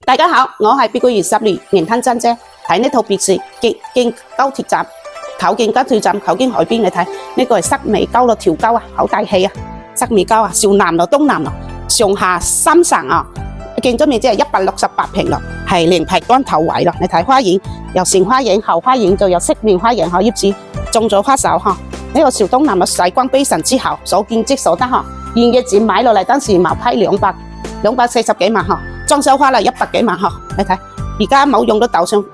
大家好，我係別個20年吞真姐，睇呢套別墅經高鐵站，靠近高鐵站，靠近海邊，你睇呢個係塞美溝咯，條溝啊，好大氣啊，塞美溝啊，朝南咯，東南咯，上下3層啊，建築面積係168平咯，係連排端頭位咯，你睇花園有前花園、後花園，就有飾面花園葉子種咗花手呢個朝東南嘅洗光卑神之後所見即所得現嘅錢買落嚟當時毛批240幾萬裝修花啦100幾萬你睇而家冇用到豆上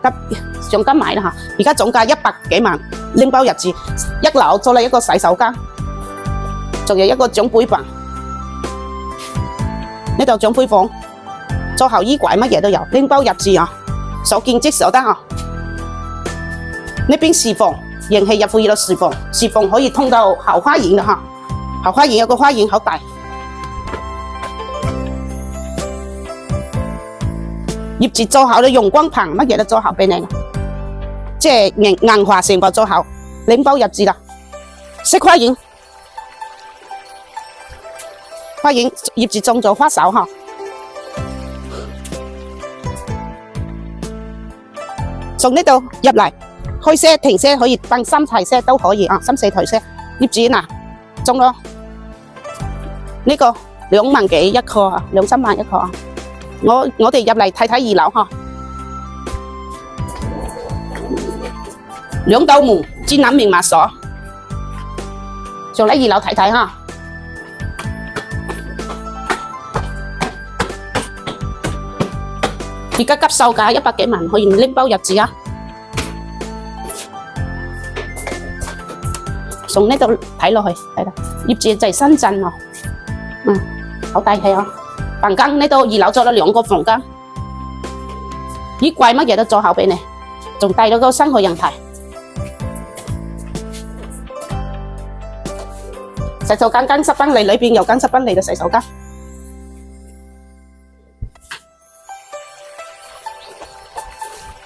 金買啦而家總價100幾萬，拎包入住1樓做咗一個洗手間，仲有一個長輩房，呢度長輩房，做後衣櫃乜嘢都有，拎包入住所見即所得呢邊廚房，人氣入戶有廚房可以通到後花園啦後花園有個花園好大。業主做好了陽光棚，乜嘢都做好俾你，即係硬化成個做好，拎包入住啦。式花園，業主種咗花手從呢度入嚟開車停車可以當3台車都可以3、4台車。業主嗱種咗呢個2萬幾一個2、3萬一個我哋入嚟睇睇2樓2道門專欄密碼鎖，上嚟2樓睇睇而家急售價100幾萬，可以拎包入住從呢度睇落去，係啦，業主就係深圳好大氣房間呢度2樓做咗2個房間，衣櫃乜嘢都做好俾你，仲帶咗個新海陽台。洗手間更濕分離，裏邊有更濕分離嘅洗手間。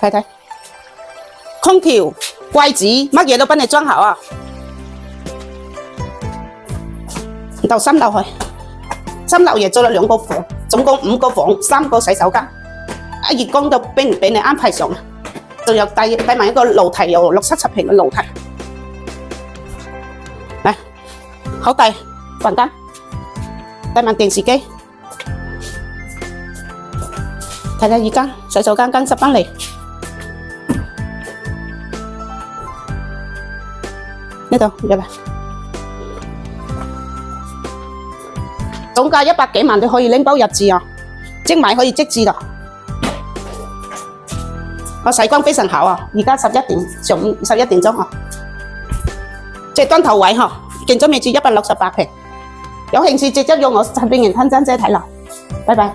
睇睇，空調、櫃子乜嘢都幫你裝好到3樓去。3樓亦做咗2個房，總共5個房，3個洗手間。熱光就俾你安排上，仲有帶埋一個樓梯，有6、70平嘅樓梯。嚟，好大房間，帶埋電視機。睇睇而家洗手間更濕分離，呢度入嚟。總價100幾萬，你可以拎包入住即買可以即住我洗光非常好而家11點，上午11點鐘即係端頭位建築面積168平，有興趣直接用我陳炳源吞真姐睇啦，拜拜。